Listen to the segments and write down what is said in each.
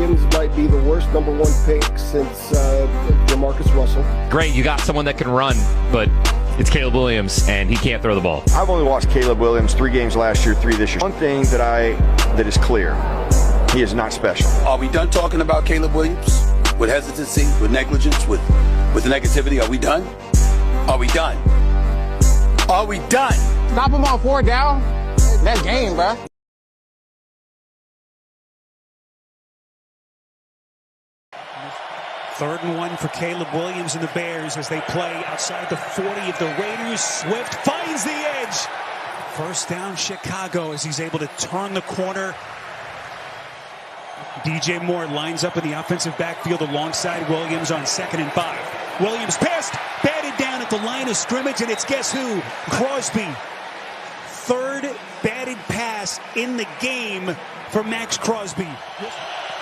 Williams might be the worst number one pick since Jamarcus Russell. Great, you got someone that can run, but it's Caleb Williams, and he can't throw the ball. I've only watched Caleb Williams 3 games last year, 3 this year. One thing that is clear, he is not special. Are we done talking about Caleb Williams? With hesitancy, with negligence, with negativity? Are we done? Are we done? Are we done? Stop him on 4th down. That game, bro. Third and 1 for Caleb Williams and the Bears as they play outside the 40 of the Raiders. Swift finds the edge. First down, Chicago, as he's able to turn the corner. DJ Moore lines up in the offensive backfield alongside Williams on 2nd and 5. Williams passed, batted down at the line of scrimmage, and it's guess who? Crosby. Third batted pass in the game for Max Crosby.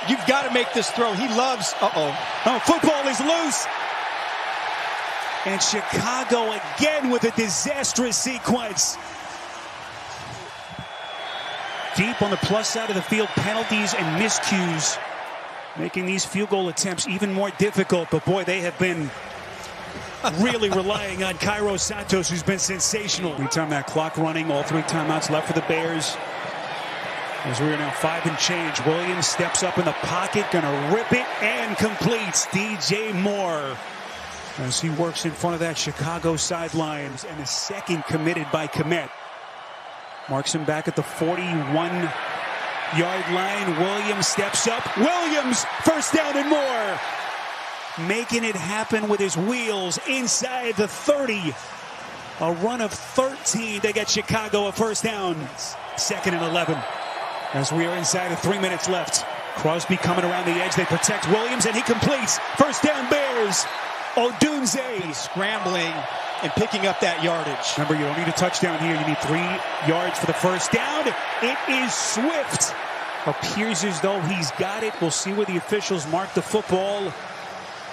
You've got to make this throw. He loves, Oh, football is loose. And Chicago again with a disastrous sequence. Deep on the plus side of the field, penalties and miscues, making these field goal attempts even more difficult. But boy, they have been really relying on Cairo Santos, who's been sensational. We time that clock running, all 3 timeouts left for the Bears. As we are now 5 and change, Williams steps up in the pocket, gonna rip it and completes. DJ Moore as he works in front of that Chicago sidelines, and a second committed by Kmet. Marks him back at the 41-yard line. Williams steps up. Williams, first down and more. Making it happen with his wheels inside the 30. A run of 13. They get Chicago a first down. 2nd and 11. As we are inside of 3 minutes left. Crosby coming around the edge. They protect Williams, and he completes. First down, Bears. Odunze scrambling and picking up that yardage. Remember, you don't need a touchdown here. You need 3 yards for the first down. It is Swift. Appears as though he's got it. We'll see where the officials mark the football.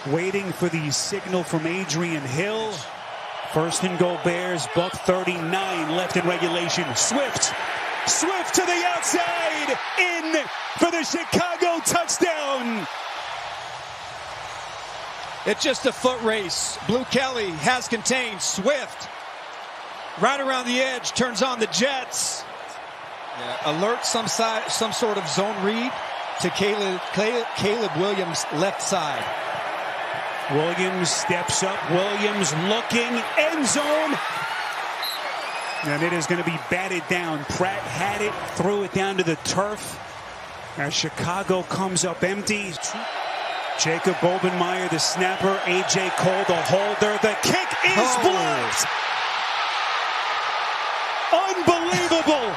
Waiting for the signal from Adrian Hill. First and goal, Bears. $1:39 left in regulation. Swift to the outside. In for the Chicago touchdown. It's just a foot race. Blue Kelly has contained Swift. Right around the edge, turns on the jets. Alert some sort of zone read to Caleb Williams' left side. Williams steps up. Williams looking. End zone. And it is going to be batted down. Pratt had it, threw it down to the turf. As Chicago comes up empty. Jacob Bobenmeyer, the snapper. A.J. Cole, the holder. The kick is blocked. Unbelievable.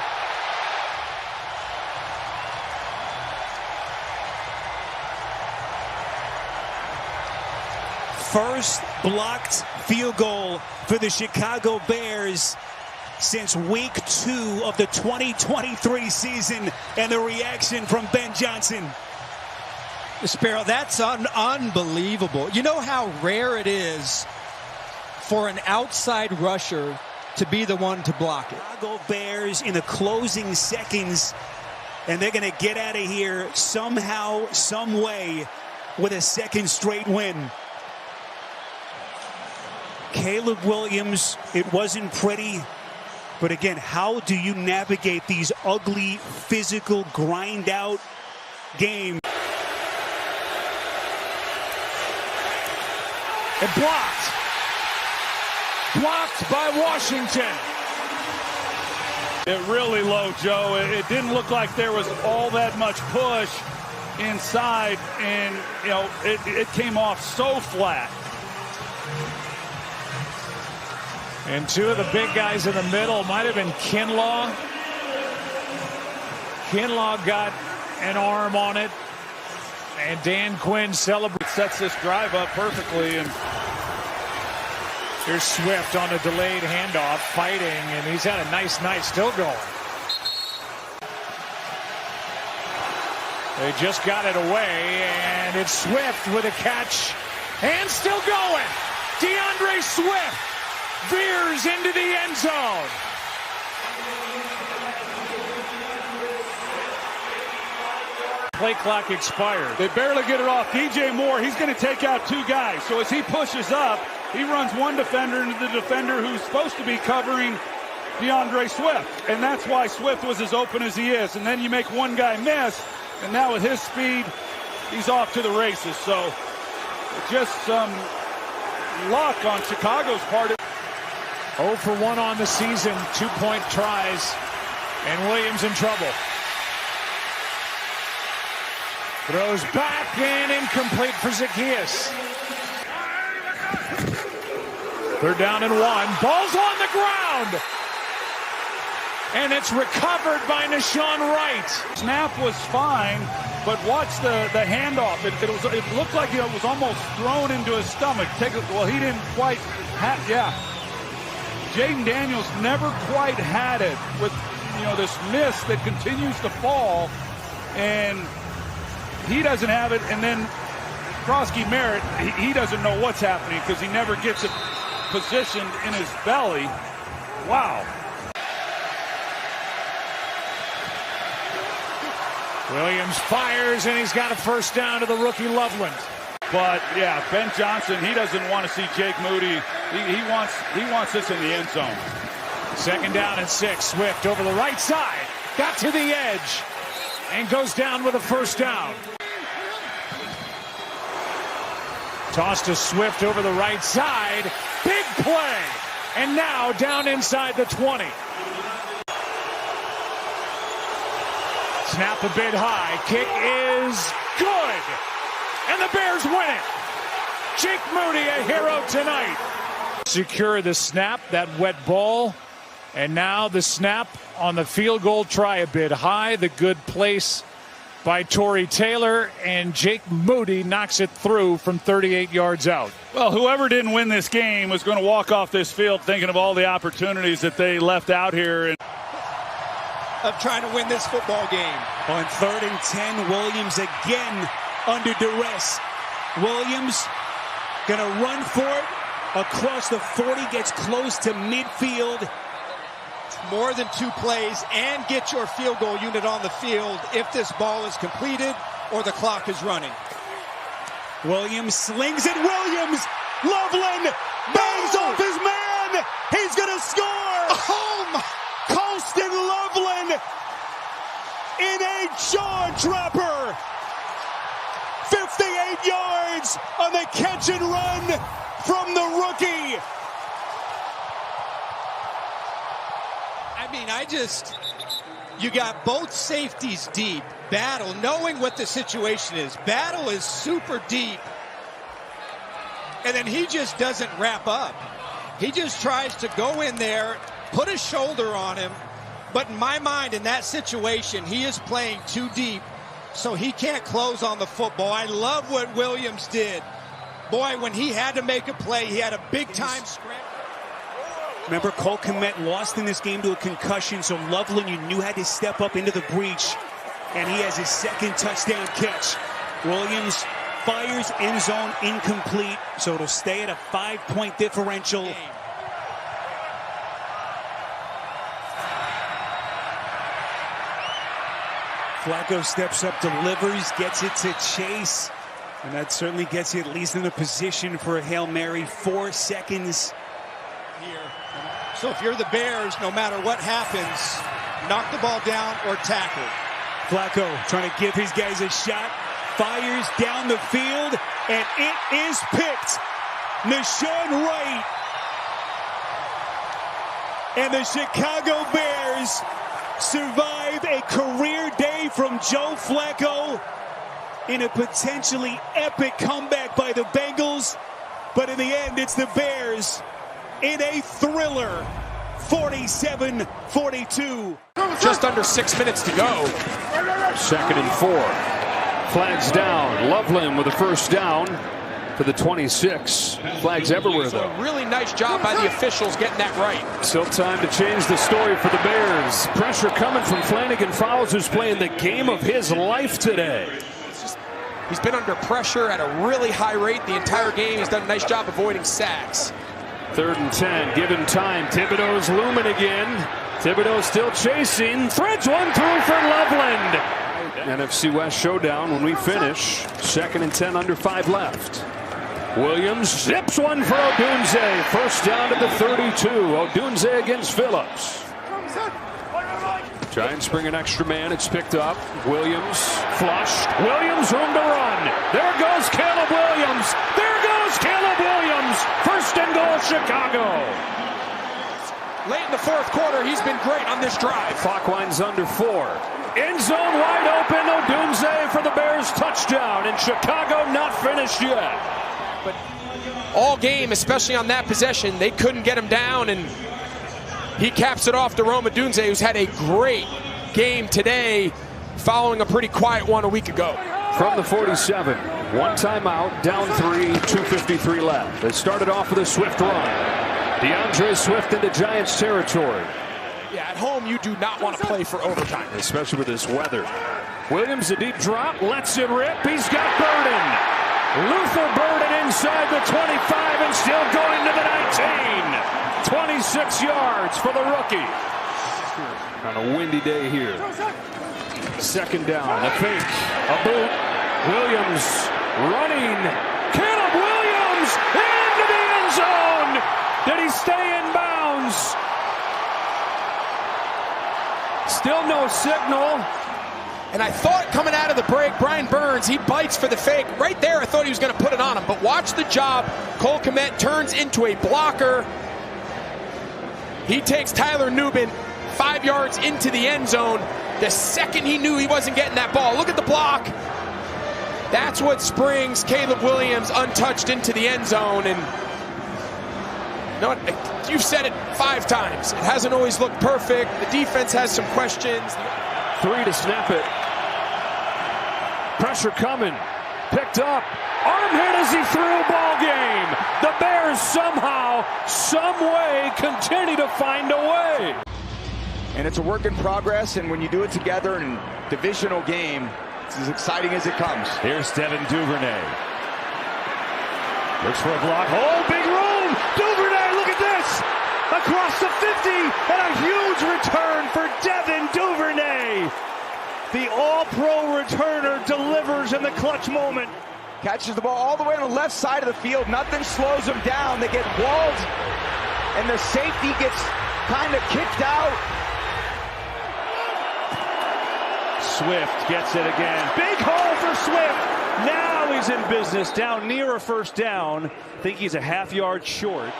First blocked field goal for the Chicago Bears since week 2 of the 2023 season, and the reaction from Ben Johnson. Sparrow, that's unbelievable. You know how rare it is for an outside rusher to be the one to block it. Chicago Bears in the closing seconds, and they're going to get out of here somehow, some way, with a 2nd straight win. Caleb Williams, it wasn't pretty, but again, how do you navigate these ugly, physical, grind-out games? And blocked. Blocked by Washington. It really low, Joe. It didn't look like there was all that much push inside, and it came off so flat. And 2 of the big guys in the middle might have been Kinlaw. Kinlaw got an arm on it, and Dan Quinn sets this drive up perfectly. And here's Swift on a delayed handoff, fighting, and he's had a nice night still going. They just got it away, and it's Swift with a catch, and still going. DeAndre Swift veers into the end zone. play clock expired. They barely get it off. DJ Moore, he's going to take out 2 guys. So as he pushes up, he runs one defender into the defender who's supposed to be covering DeAndre Swift. And that's why Swift was as open as he is. And then you make one guy miss, and now with his speed, he's off to the races. So just some luck on Chicago's part. 0 for 1 on the season, 2-point tries, and Williams in trouble. Throws back and incomplete for Zacchaeus. 3rd down and 1. Ball's on the ground. And it's recovered by Nahshon Wright. Snap was fine, but watch the handoff. It looked like it was almost thrown into his stomach. Well, he didn't quite have, Jaden Daniels never quite had it with, this miss that continues to fall, and he doesn't have it. And then Krosky Merritt, he doesn't know what's happening because he never gets it positioned in his belly. Wow. Williams fires, and he's got a 1st down to the rookie Loveland. But yeah, Ben Johnson, he doesn't want to see Jake Moody. He wants this in the end zone. 2nd down and 6. Swift over the right side, got to the edge, and goes down with a 1st down. Toss to Swift over the right side, big play, and now down inside the 20. Snap a bit high, kick is good, and the Bears win it. Jake Moody, a hero tonight. Secure the snap, that wet ball, and now the snap on the field goal try a bit high. The good place by Tory Taylor, and Jake Moody knocks it through from 38 yards out. Well, whoever didn't win this game was going to walk off this field thinking of all the opportunities that they left out here. Of trying to win this football game. On 3rd and 10, Williams again under duress. Williams going to run for it across the 40, gets close to midfield. More than 2 plays and get your field goal unit on the field if this ball is completed or the clock is running. Williams slings it. Williams, Loveland bangs off his man. He's going to score. Home. Colston Loveland in a jaw-dropper. 58 yards on the catch and run from the rookie. I mean, you got both safeties deep. Battle, knowing what the situation is. Battle is super deep. And then he just doesn't wrap up. He just tries to go in there, put a shoulder on him. But in my mind, in that situation, he is playing too deep, so he can't close on the football. I love what Williams did. Boy, when he had to make a play, he had a big-time scramble. Remember, Cole Kmet lost in this game to a concussion, so Loveland, you knew, had to step up into the breach, and he has his 2nd touchdown catch. Williams fires, end zone, incomplete, so it'll stay at a 5-point differential. Flacco steps up, delivers, gets it to Chase, and that certainly gets you at least in a position for a Hail Mary. 4 seconds here. So if you're the Bears, no matter what happens, knock the ball down or tackle. Flacco trying to give his guys a shot, fires down the field, and it is picked. Nahshon Wright and the Chicago Bears survive a career day from Joe Flacco in a potentially epic comeback by the Bengals. But in the end, it's the Bears in a thriller, 47-42. Just under 6 minutes to go. 2nd and 4. Flags down. Loveland with a 1st down for the 26. Flags everywhere, though. Really nice job by the officials getting that right. Still time to change the story for the Bears. Pressure coming from Flanagan Fowles, who's playing the game of his life today. He's been under pressure at a really high rate the entire game. He's done a nice job avoiding sacks. 3rd and 10, given time. Thibodeau's looming again. Thibodeau still chasing. Threads one through for Loveland. NFC West showdown when we finish. 2nd and 10, under 5 left. Williams zips one for Odunze. First down to the 32. Odunze against Phillips. Giants bring an extra man. It's picked up. Williams flushed. Williams room to run. There goes Caleb Williams. There goes Caleb Williams. First and goal, Chicago. Late in the 4th quarter, he's been great on this drive. Clock line's under 4. End zone wide open. Odunze for the Bears touchdown. And Chicago not finished yet. But all game, especially on that possession, they couldn't get him down, and he caps it off to Rome Odunze, who's had a great game today, following a pretty quiet one a week ago. From the 47, 1 timeout, down 3, 2:53 left. They started off with a swift run. DeAndre Swift into Giants territory. Yeah, at home you do not want to play for overtime. Especially with this weather. Williams a deep drop, lets it rip. He's got Burden. Luther Burden inside the 25 and still going to the 19. 26 yards for the rookie. On a windy day here. 2nd down, a fake, a boot. Williams running. Caleb Williams into the end zone. Did he stay in bounds? Still no signal. And I thought coming out of the break, Brian Burns, he bites for the fake. Right there, I thought he was going to put it on him. But watch the job. Cole Kmet turns into a blocker. He takes Tyler Nubin 5 yards into the end zone. The second he knew he wasn't getting that ball. Look at the block. That's what springs Caleb Williams untouched into the end zone. And you know what? You've said it 5 times. It hasn't always looked perfect. The defense has some questions. 3 to snap it. Pressure coming. Picked up. Arm hit as he threw. Ball game. The Bears somehow, some way, continue to find a way. And it's a work in progress, and when you do it together in a divisional game, it's as exciting as it comes. Here's Devin Duvernay. Looks for a block. Oh, big room. Duvernay, look at this. Across the 50, and a huge return for Devin Duvernay. The all-pro returner delivers in the clutch moment. Catches the ball all the way on the left side of the field. Nothing slows them down. They get walled, and the safety gets kind of kicked out. Swift gets it again. Big hole for Swift. Now he's in business, down near a first down. I think he's a half-yard short.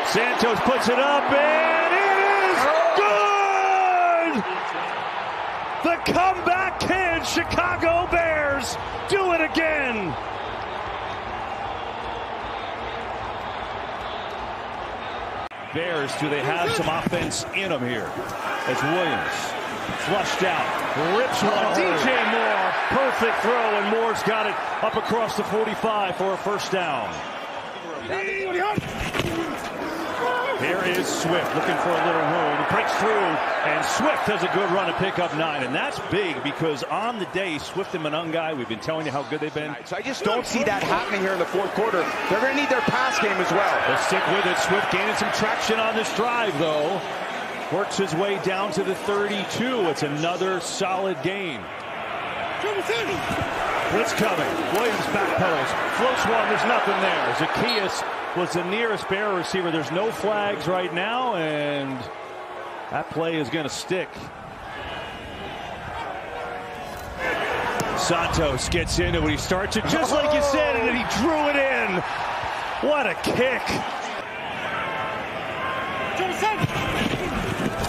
Santos puts it up, and it is good! The comeback kid, Chicago Bears, do it again! Bears, do they have some offense in them here? As Williams flushed out, rips one. DJ Moore, perfect throw, and Moore's got it up across the 45 for a first down. Here is Swift looking for a little room. Breaks through, and Swift has a good run to pick up 9. And that's big because on the day, Swift and Monungai, we've been telling you how good they've been. So I just don't see that happening here in the 4th quarter. They're going to need their pass game as well. They'll stick with it. Swift gaining some traction on this drive, though. Works his way down to the 32. It's another solid gain. Blitz coming. Williams backpedals. Floats one. There's nothing there. Zacchaeus was the nearest Bear receiver. There's no flags right now, and that play is going to stick. Santos gets into it. He starts it just like you said, and then he drew it in. What a kick.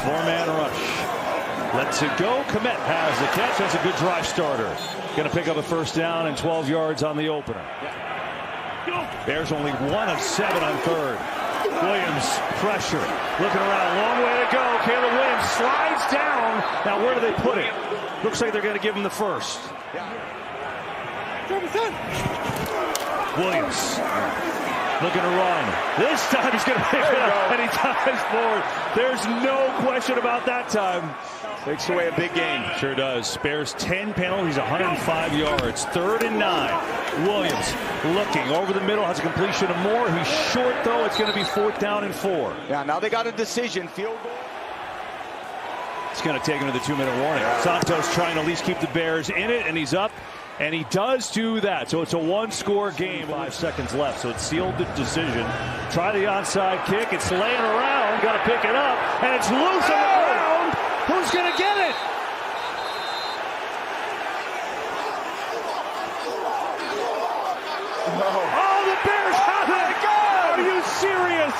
4-man rush. Lets it go. Kmet has the catch. That's a good drive starter. Going to pick up a first down and 12 yards on the opener. Bears only 1 of 7 on 3rd. Williams, pressure. Looking around. Long way to go. Caleb Williams slides down. Now, where do they put it? Looks like they're going to give him the first. Williams looking to run. This time he's going to pick it up, and he dives forward. There's no question about that time. Takes away a big gain. Sure does. Bears 10 penalties, 105 yards. 3rd and 9. Williams looking over the middle, has a completion of Moore. He's short, though. It's going to be 4th down and 4. Yeah, now they got a decision. Field goal. It's going to take him to the 2-minute warning. Santos trying to at least keep the Bears in it, and he's up, and he does do that. So it's a one-score game. 5 seconds left, so it sealed the decision. Try the onside kick. It's laying around. Got to pick it up, and it's loose on the ground. Who's going to get it? Oh, the Bears have it! Are you serious?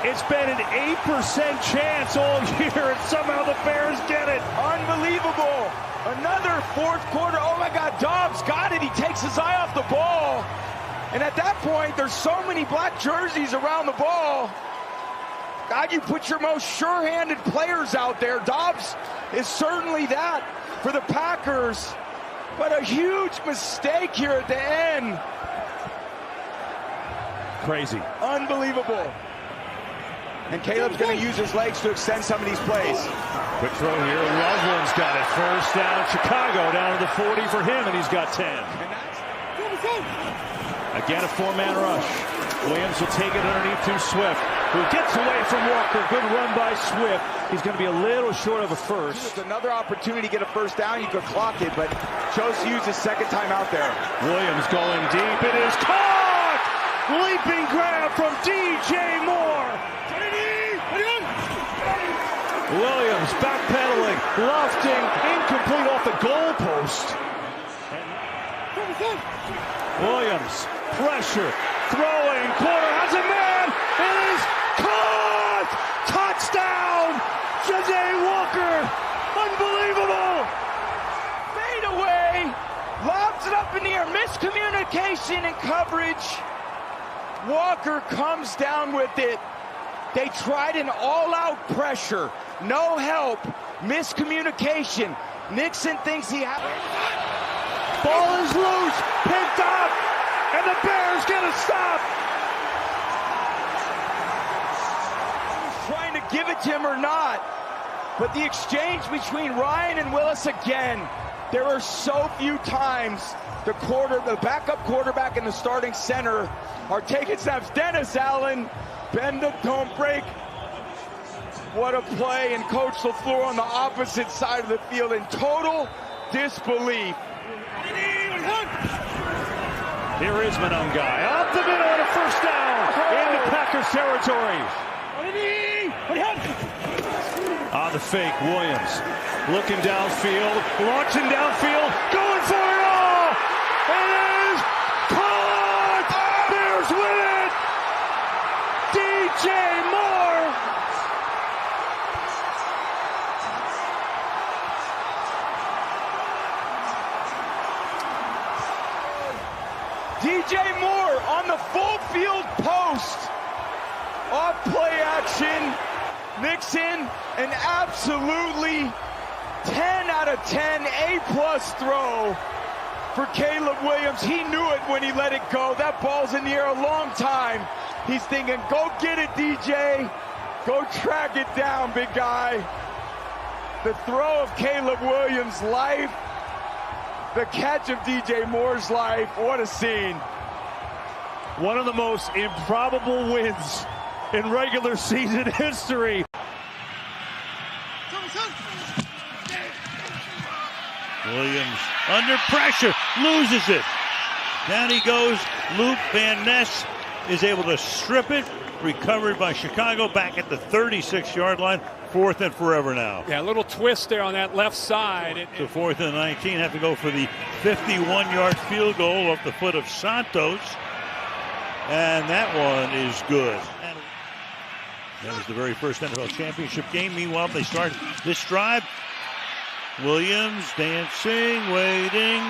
It's been an 8% chance all year, and somehow the Bears get it. Unbelievable. Another fourth quarter. Oh, my God. Dobbs got it. He takes his eye off the ball. And at that point, there's so many black jerseys around the ball. God, you put your most sure-handed players out there. Dobbs is certainly that for the Packers. But a huge mistake here at the end. Crazy. Unbelievable. And Caleb's going to use his legs to extend some of these plays. Quick throw here. Loveland's got it. First down, Chicago down to the 40 for him, and he's got 10. Again, a 4-man rush. Williams will take it underneath to Swift, who gets away from Walker. Good run by Swift. He's going to be a little short of a first. It's another opportunity to get a first down. You could clock it, but chose to use his second time out there. Williams going deep. It is caught! Leaping grab from DJ Moore. Williams backpedaling, lofting, incomplete off the goalpost. Williams, pressure, throwing, corner, has a man, it is caught! Touchdown! J.J. Walker, unbelievable! Fade away, lobs it up in the air, miscommunication and coverage. Walker comes down with it. They tried an all-out pressure, no help, miscommunication. Nixon thinks he has... Ball is loose, picked up, and the Bears get a stop. Trying to give it to him or not, but the exchange between Ryan and Willis again. There are so few times the backup quarterback and the starting center are taking snaps. Dennis Allen, bend it, don't break. What a play, and Coach LaFleur on the opposite side of the field in total disbelief. Here is Monongai, up the middle and a first down into Packers territory. On the fake, Williams looking downfield, launching downfield, going for it all. It is caught! Bears win it! DJ Moore! DJ Moore on the full field post. Off play action. Nixon, an absolutely 10 out of 10 A+ throw for Caleb Williams. He knew it when he let it go. That ball's in the air a long time. He's thinking, go get it, DJ. Go track it down, big guy. The throw of Caleb Williams' life. The catch of DJ Moore's life. What a scene. One of the most improbable wins in regular season history. Williams under pressure, loses it. Down he goes. Luke Van Ness is able to strip it. Recovered by Chicago back at the 36-yard line. 4th and forever now. Yeah, a little twist there on that left side. So 4th and 19, have to go for the 51-yard field goal off the foot of Santos. And that one is good. That was the very first NFL championship game. Meanwhile, they start this drive. Williams dancing, waiting,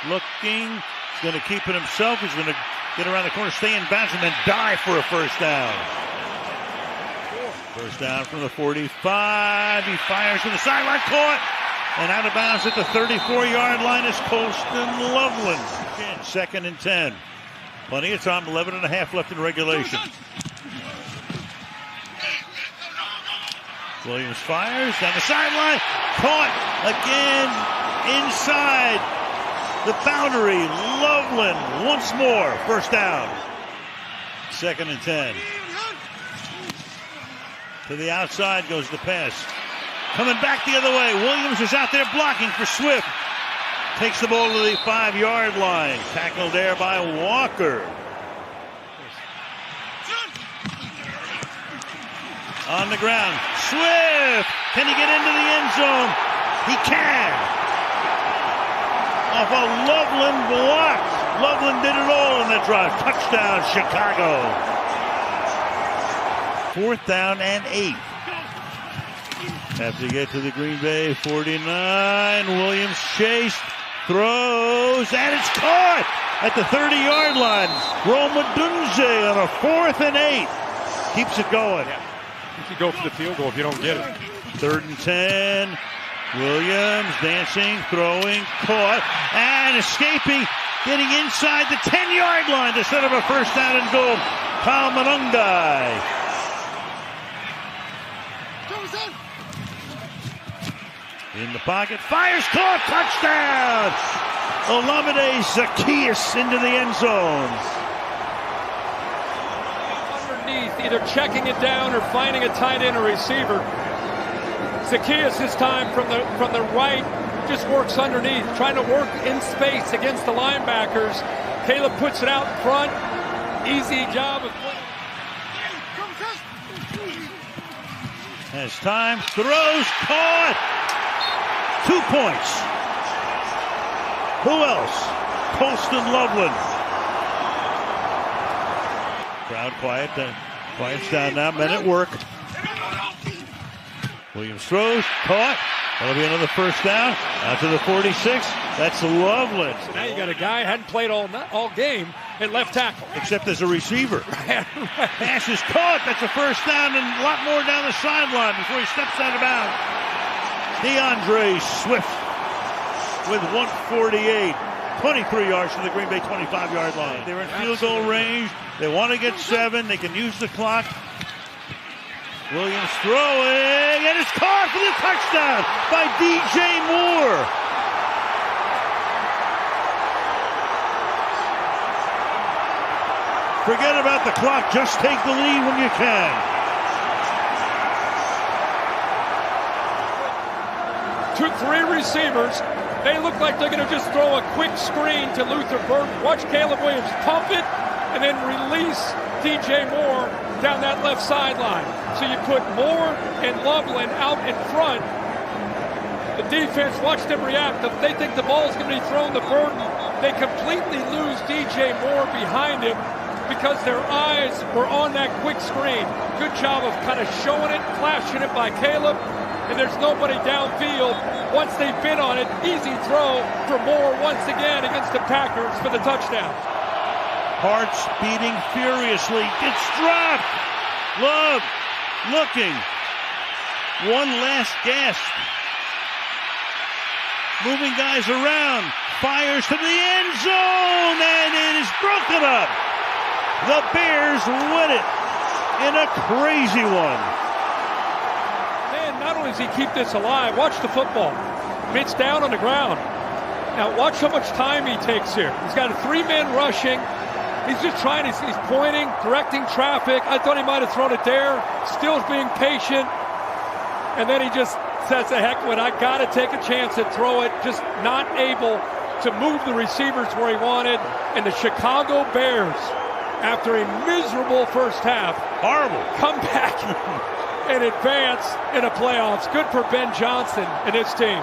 looking. He's going to keep it himself. He's going to get around the corner, stay in bounds, and then dive for a first down. First down from the 45. He fires from the sideline, caught, and out of bounds at the 34-yard line is Colston Loveland. 2nd and 10. Plenty of time, 11 and a half left in regulation. Williams fires down the sideline, caught again inside the boundary. Loveland once more, first down. 2nd and 10. To the outside goes the pass. Coming back the other way. Williams is out there blocking for Swift. Takes the ball to the 5-yard line. Tackled there by Walker. On the ground. Swift! Can he get into the end zone? He can! Off a Loveland block. Loveland did it all in that drive. Touchdown, Chicago. 4th down and 8. Have to get to the Green Bay 49. Williams chased, throws, and it's caught at the 30-yard line. Rome Odunze on a 4th and 8. Keeps it going. You can go for the field goal if you don't get it. 3rd and 10. Williams dancing, throwing, caught, and escaping, getting inside the 10-yard line to set up a first down and goal. Kyle Monungai. In the pocket, fires, caught, touchdown! Olamide Zaccheaus into the end zone. Underneath, either checking it down or finding a tight end or receiver. Zaccheaus this time from the right just works underneath, trying to work in space against the linebackers. Caleb puts it out in front. Easy job of playing. Has time, throws, caught! 2 points. Who else? Colston Loveland. Crowd quiet. Quiet's down now. Men at work. Williams throws, caught. That'll be another first down. Out to the 46. That's Loveland. So now you got a guy hadn't played all game at left tackle. Except as a receiver. Pass is caught. That's a first down and a lot more down the sideline before he steps out of bounds. DeAndre Swift with 148. 23 yards to the Green Bay 25-yard line. They're in field goal range. They want to get 7. They can use the clock. Williams throwing, and it's caught for the touchdown by DJ Moore. Forget about the clock. Just take the lead when you can. 2-3 receivers. They look like they're going to just throw a quick screen to Luther Burden. Watch Caleb Williams pump it and then release DJ Moore down that left sideline. So you put Moore and Loveland out in front. The defense, watch them react. If they think the ball is going to be thrown to Burden, they completely lose DJ Moore behind him because their eyes were on that quick screen. Good job of kind of showing it, flashing it by Caleb. And there's nobody downfield. Once they bid on it, easy throw for Moore once again against the Packers for the touchdown. Hearts beating furiously. It's dropped. Love looking. One last gasp. Moving guys around. Fires to the end zone, and it is broken up. The Bears win it in a crazy one. Not only does he keep this alive, watch the football. I mean, it's down on the ground. Now watch how much time he takes here. He's got a 3-man rushing. He's just trying, he's pointing, directing traffic. I thought he might have thrown it there. Still being patient. And then he just says, the heck with it, I got to take a chance and throw it. Just not able to move the receivers where he wanted. And the Chicago Bears, after a miserable first half, horrible, come back and advance in the playoffs. Good for Ben Johnson and his team.